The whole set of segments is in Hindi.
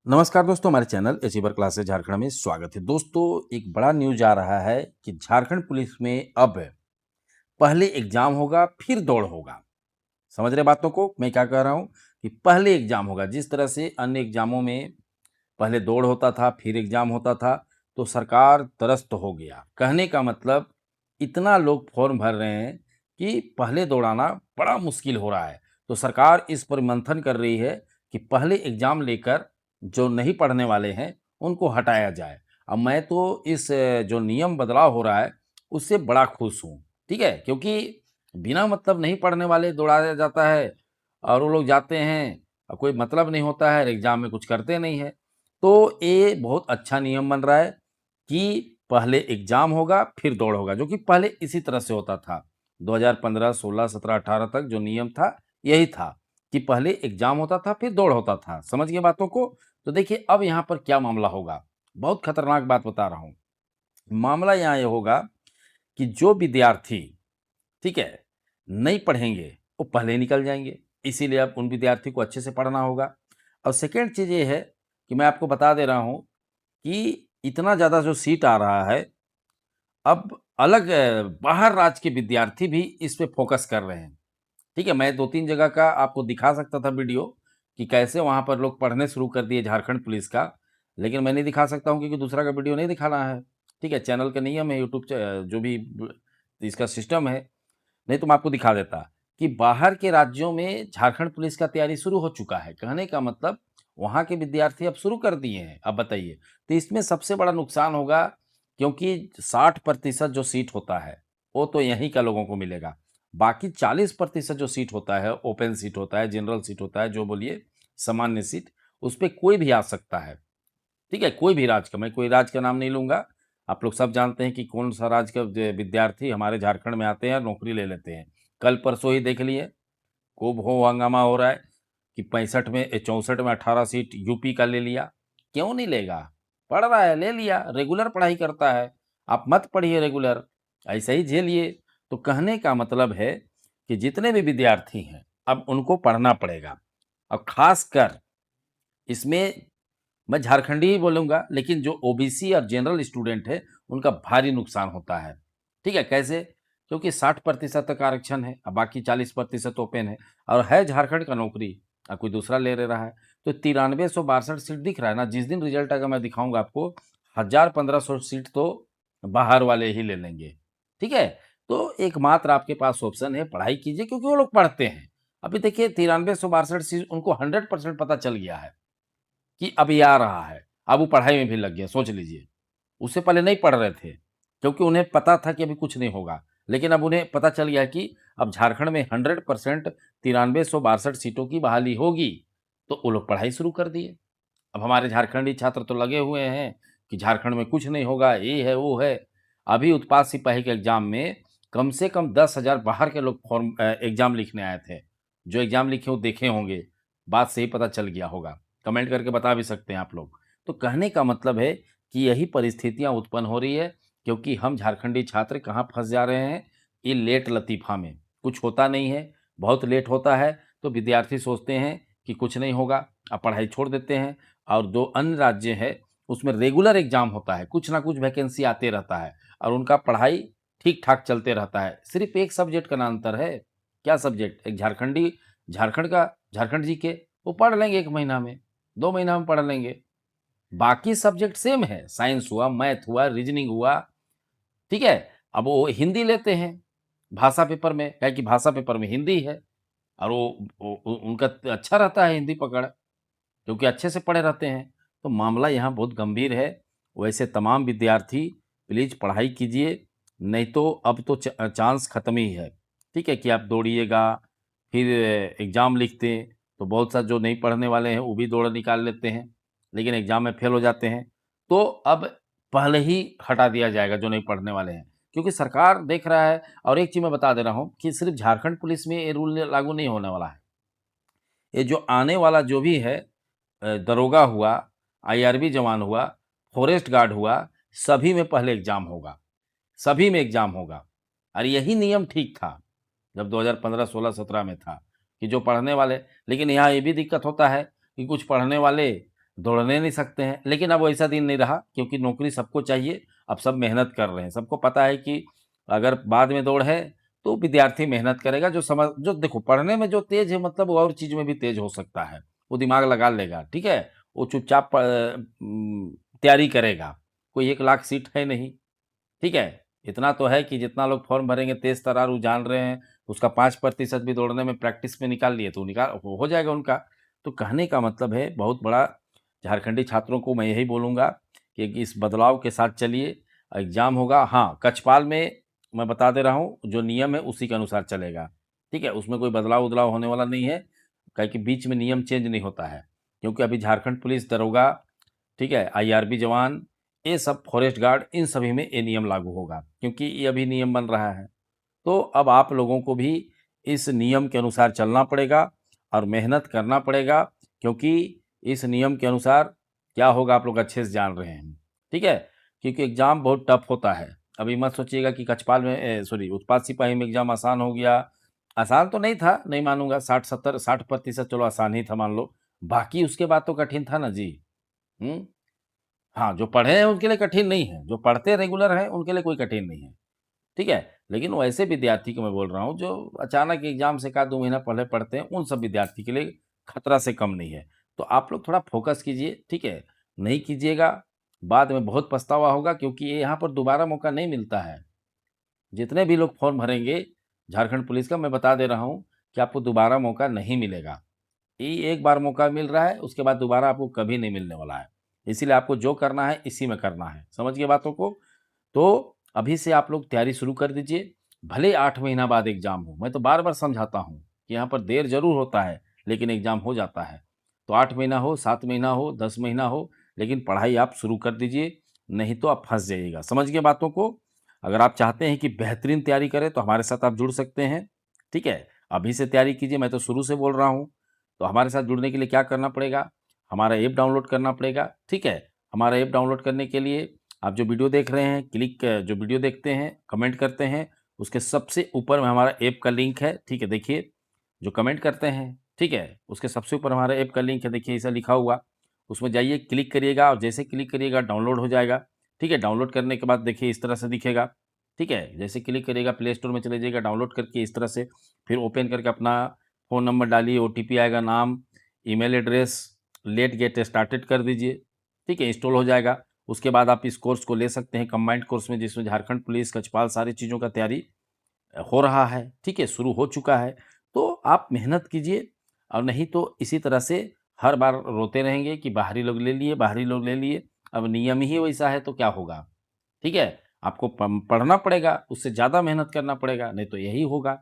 नमस्कार दोस्तों, हमारे चैनल अचीवर क्लासेस झारखंड में स्वागत है। दोस्तों, एक बड़ा न्यूज आ रहा है कि झारखंड पुलिस में अब पहले एग्जाम होगा फिर दौड़ होगा। समझ रहे बातों को मैं क्या कह रहा हूं कि पहले एग्जाम होगा। जिस तरह से अन्य एग्जामों में पहले दौड़ होता था फिर एग्जाम होता था, तो सरकार त्रस्त हो गया। कहने का मतलब इतना लोग फॉर्म भर रहे हैं कि पहले दौड़ाना बड़ा मुश्किल हो रहा है। तो सरकार इस पर मंथन कर रही है कि पहले एग्जाम लेकर जो नहीं पढ़ने वाले हैं उनको हटाया जाए। अब मैं तो इस जो नियम बदलाव हो रहा है उससे बड़ा खुश हूँ। ठीक है, क्योंकि बिना मतलब नहीं पढ़ने वाले दौड़ाया जाता है और वो लोग जाते हैं और कोई मतलब नहीं होता है, एग्जाम में कुछ करते नहीं है। तो ये बहुत अच्छा नियम बन रहा है कि पहले एग्जाम होगा फिर दौड़ होगा, जो कि पहले इसी तरह से होता था। 2015, 16, 17, 18 तक जो नियम था यही था कि पहले एग्जाम होता था फिर दौड़ होता था। समझ गए बातों को? तो देखिए अब यहाँ पर क्या मामला होगा। बहुत खतरनाक बात बता रहा हूँ। मामला यहाँ ये होगा कि जो विद्यार्थी, ठीक है, नहीं पढ़ेंगे वो पहले निकल जाएंगे। इसीलिए अब उन विद्यार्थी को अच्छे से पढ़ना होगा। और सेकेंड चीज़ ये है कि मैं आपको बता दे रहा हूँ कि इतना ज़्यादा जो सीट आ रहा है, अब अलग बाहर राज्य के विद्यार्थी भी इस पे फ़ोकस कर रहे हैं। ठीक है, मैं 2-3 जगह का आपको दिखा सकता था वीडियो कि कैसे वहाँ पर लोग पढ़ने शुरू कर दिए झारखंड पुलिस का, लेकिन मैं नहीं दिखा सकता हूँ क्योंकि दूसरा का वीडियो नहीं दिखाना है। ठीक है, चैनल का नियम है, यूट्यूब जो भी इसका सिस्टम है। नहीं तो मैं आपको दिखा देता कि बाहर के राज्यों में झारखंड पुलिस का तैयारी शुरू हो चुका है। कहने का मतलब वहाँ के विद्यार्थी अब शुरू कर दिए हैं। अब बताइए, तो इसमें सबसे बड़ा नुकसान होगा क्योंकि 60% जो सीट होता है वो तो यहीं का लोगों को मिलेगा। बाकी 40% जो सीट होता है, ओपन सीट होता है, जनरल सीट होता है, जो बोलिए सामान्य सीट, उस पे कोई भी आ सकता है। ठीक है, कोई भी राज्य का, मैं कोई राज्य का नाम नहीं लूँगा। आप लोग सब जानते हैं कि कौन-सा राज्य का विद्यार्थी हमारे झारखंड में आते हैं और नौकरी ले लेते हैं। कल-परसों ही देख लिए, खूब हो-हंगामा हो रहा है कि 65 में 64 में 18 सीट यूपी का ले लिया। क्यों नहीं लेगा? पढ़ रहा है, ले लिया, रेगुलर पढ़ाई करता है। आप मत पढ़िए रेगुलर, ऐसे ही झेलिए। तो कहने का मतलब है कि जितने भी विद्यार्थी हैं, अब उनको पढ़ना पड़ेगा। और ख़ासकर इसमें मैं झारखंडी ही बोलूँगा, लेकिन जो ओबीसी और जनरल स्टूडेंट है, उनका भारी नुकसान होता है। ठीक है, कैसे? क्योंकि 60% तक आरक्षण है, अब बाकी 40% ओपन है और है झारखंड का नौकरी, कोई दूसरा ले रहा है। तो 9362 सीट दिख रहा है ना, जिस दिन रिजल्ट आएगा मैं दिखाऊँगा आपको, 1000-1500 सीट तो बाहर वाले ही ले लेंगे। ठीक है? तो एकमात्र आपके पास ऑप्शन है, पढ़ाई कीजिए क्योंकि वो लोग पढ़ते हैं। अभी देखिए 9362 सीट उनको 100% पता चल गया है कि अब ये आ रहा है। अब वो पढ़ाई में भी लग गए, सोच लीजिए। उससे पहले नहीं पढ़ रहे थे, क्योंकि उन्हें पता था कि अभी कुछ नहीं होगा। लेकिन अब उन्हें पता चल गया कि अब झारखंड में 100% 9362 सीटों की बहाली होगी, तो वो लोग पढ़ाई शुरू कर दिए। अब हमारे झारखंडी छात्र तो लगे हुए हैं कि झारखंड में कुछ नहीं होगा, ये है, वो है। अभी उत्पाद सिपाही के एग्ज़ाम में कम से कम 10,000 बाहर के लोग एग्ज़ाम लिखने आए थे। जो एग्ज़ाम लिखे वो देखे होंगे, बात से ही पता चल गया होगा। कमेंट करके बता भी सकते हैं आप लोग। तो कहने का मतलब है कि यही परिस्थितियाँ उत्पन्न हो रही है, क्योंकि हम झारखंडी छात्र कहाँ फँस जा रहे हैं, ये लेट लतीफ़ा में। कुछ होता नहीं है, बहुत लेट होता है, तो विद्यार्थी सोचते हैं कि कुछ नहीं होगा, अब पढ़ाई छोड़ देते हैं। और जो अन्य राज्य है, उसमें रेगुलर एग्ज़ाम होता है, कुछ ना कुछ वैकेंसी आते रहता है और उनका पढ़ाई ठीक-ठाक चलते रहता है। सिर्फ़ एक सब्जेक्ट का ना अंतर है। क्या सब्जेक्ट? एक झारखंडी झारखंड का झारखंड जीके, वो पढ़ लेंगे 1 महीना में, 2 महीना में पढ़ लेंगे। बाकी सब्जेक्ट सेम है, साइंस हुआ, मैथ हुआ, रीज़निंग हुआ, ठीक है? अब वो हिंदी लेते हैं, भाषा पेपर में, क्या है कि भाषा पेपर में हिंदी है और वो उनका अच्छा रहता है हिंदी पकड़। क्योंकि अच्छे से पढ़े रहते हैं। तो मामला यहाँ बहुत गंभीर है। वैसे तमाम विद्यार्थी प्लीज़ पढ़ाई कीजिए, नहीं तो अब तो चांस खत्म ही है। ठीक है कि आप दौड़िएगा, फिर एग्ज़ाम लिखते हैं, तो बहुत सा जो नहीं पढ़ने वाले हैं वो भी दौड़ निकाल लेते हैं, लेकिन एग्ज़ाम में फ़ेल हो जाते हैं। तो अब पहले ही हटा दिया जाएगा जो नहीं पढ़ने वाले हैं, क्योंकि सरकार देख रहा है। और एक चीज़ मैं बता दे रहा हूँ कि सिर्फ़ झारखंड पुलिस में ये रूल लागू नहीं होने वाला है। ये जो आने वाला जो भी है, दरोगा हुआ, आईआरबी जवान हुआ, फॉरेस्ट गार्ड हुआ, सभी में पहले एग्ज़ाम होगा, सभी में एग्ज़ाम होगा। और यही नियम ठीक था, जब 2015, 16, 17 में था कि जो पढ़ने वाले, लेकिन यहाँ ये भी दिक्कत होता है कि कुछ पढ़ने वाले दौड़ने नहीं सकते हैं। लेकिन अब वैसा दिन नहीं रहा, क्योंकि नौकरी सबको चाहिए, अब सब मेहनत कर रहे हैं। सबको पता है कि अगर बाद में दौड़ है, तो विद्यार्थी मेहनत करेगा, जो देखो पढ़ने में जो तेज़ है, मतलब वो और चीज़ में भी तेज़ हो सकता है। वो दिमाग लगा लेगा, ठीक है? वो चुपचाप तैयारी करेगा। कोई 1 लाख सीट है नहीं, ठीक है? इतना तो है कि जितना लोग फॉर्म भरेंगे, तेज़ तर्रार वो जान रहे हैं, उसका 5% भी दौड़ने में प्रैक्टिस में निकाल लिए, तो हो जाएगा उनका। तो कहने का मतलब है, बहुत बड़ा झारखंडी छात्रों को मैं यही बोलूँगा कि इस बदलाव के साथ चलिए। एग्ज़ाम होगा, हाँ, कक्षपाल में मैं बता दे रहा हूँ, जो नियम है उसी के अनुसार चलेगा, ठीक है? उसमें कोई बदलाव-वदलाव होने वाला नहीं है, काहे कि बीच में नियम चेंज नहीं होता है। क्योंकि अभी झारखंड पुलिस दरोगा, ठीक है, आईआरबी जवान, ये सब फॉरेस्ट गार्ड, इन सभी में ये नियम लागू होगा, क्योंकि ये अभी नियम बन रहा है। तो अब आप लोगों को भी इस नियम के अनुसार चलना पड़ेगा और मेहनत करना पड़ेगा, क्योंकि इस नियम के अनुसार क्या होगा आप लोग अच्छे से जान रहे हैं, ठीक है? क्योंकि एग्ज़ाम बहुत टफ होता है। अभी मत सोचिएगा कि कक्षपाल में सॉरी उत्पाद सिपाही में एग्ज़ाम आसान हो गया। आसान तो नहीं था, नहीं मानूँगा, 60-70 60% चलो आसान ही था मान लो। बाकी उसके बाद तो कठिन था ना जी। हुँ? हाँ, जो पढ़े हैं उनके लिए कठिन नहीं है, जो पढ़ते रेगुलर हैं उनके लिए कोई कठिन नहीं है, ठीक है? लेकिन वो ऐसे विद्यार्थी को मैं बोल रहा हूँ जो अचानक एग्ज़ाम से 1 आध 2 महीना पहले पढ़ते हैं, उन सब विद्यार्थी के लिए खतरा से कम नहीं है। तो आप लोग थोड़ा फ़ोकस कीजिए, ठीक है? नहीं कीजिएगा, बाद में बहुत पछतावा होगा, क्योंकि ये यहाँ पर दोबारा मौका नहीं मिलता है। जितने भी लोग फ़ॉर्म भरेंगे झारखंड पुलिस का, मैं बता दे रहा हूँ कि आपको दोबारा मौका नहीं मिलेगा। ये एक बार मौका मिल रहा है, उसके बाद दोबारा आपको कभी नहीं मिलने वाला है। इसीलिए आपको जो करना है, इसी में करना है। समझ गए बातों को? तो अभी से आप लोग तैयारी शुरू कर दीजिए, भले 8 महीना बाद एग्ज़ाम हो। मैं तो बार-बार समझाता हूँ कि यहाँ पर देर ज़रूर होता है, लेकिन एग्ज़ाम हो जाता है। तो 8 महीना हो, 7 महीना हो, 10 महीना हो, लेकिन पढ़ाई आप शुरू कर दीजिए, नहीं तो आप फँस जाइएगा। समझ गए बातों को? अगर आप चाहते हैं कि बेहतरीन तैयारी करें, तो हमारे साथ आप जुड़ सकते हैं, ठीक है? अभी से तैयारी कीजिए, मैं तो शुरू से बोल रहा हूँ। तो हमारे साथ जुड़ने के लिए क्या करना पड़ेगा? हमारा ऐप डाउनलोड करना पड़ेगा, ठीक है? हमारा ऐप डाउनलोड करने के लिए आप जो वीडियो देख रहे हैं, जो वीडियो देखते हैं, कमेंट करते हैं, उसके सबसे ऊपर में हमारा ऐप का लिंक है, ठीक है? देखिए, जो कमेंट करते हैं, ठीक है? उसके सबसे ऊपर हमारा ऐप का लिंक है, देखिए ऐसा लिखा हुआ। उसमें जाइए, क्लिक करिएगा और जैसे क्लिक करिएगा डाउनलोड हो जाएगा, ठीक है? डाउनलोड करने के बाद देखिए इस तरह से दिखेगा, ठीक है? जैसे क्लिक करिएगा प्ले स्टोर में चले जाइएगा, डाउनलोड करके इस तरह से, फिर ओपन करके अपना फ़ोन नंबर डालिए, ओटीपी आएगा, नाम, email address, let get started कर दीजिए, ठीक है? इंस्टॉल हो जाएगा। उसके बाद आप इस कोर्स को ले सकते हैं, कंबाइंड कोर्स में, जिसमें झारखंड पुलिस, कक्षपाल, सारी चीज़ों का तैयारी हो रहा है, ठीक है? शुरू हो चुका है। तो आप मेहनत कीजिए, और नहीं तो इसी तरह से हर बार रोते रहेंगे कि बाहरी लोग ले लिए, बाहरी लोग ले लिए। अब नियम ही वैसा है तो क्या होगा, ठीक है? आपको पढ़ना पड़ेगा, उससे ज़्यादा मेहनत करना पड़ेगा, नहीं तो यही होगा।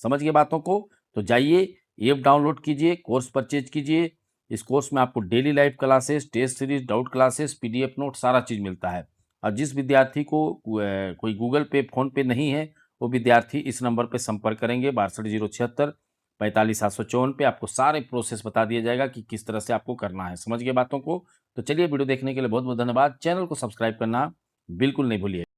समझ गए बातों को? तो जाइए, ऐप डाउनलोड कीजिए, कोर्स परचेज़ कीजिए। इस कोर्स में आपको daily live classes, test series, doubt classes, PDF note, सारा चीज़ मिलता है। और जिस विद्यार्थी को कोई गूगल पे, फ़ोन पे नहीं है, वो विद्यार्थी इस नंबर पे संपर्क करेंगे, 62 076 45 754 पे। आपको सारे प्रोसेस बता दिया जाएगा कि किस तरह से आपको करना है। समझ गए बातों को? तो चलिए, वीडियो देखने के लिए बहुत-बहुत धन्यवाद। चैनल को सब्सक्राइब करना बिल्कुल नहीं भूलिए।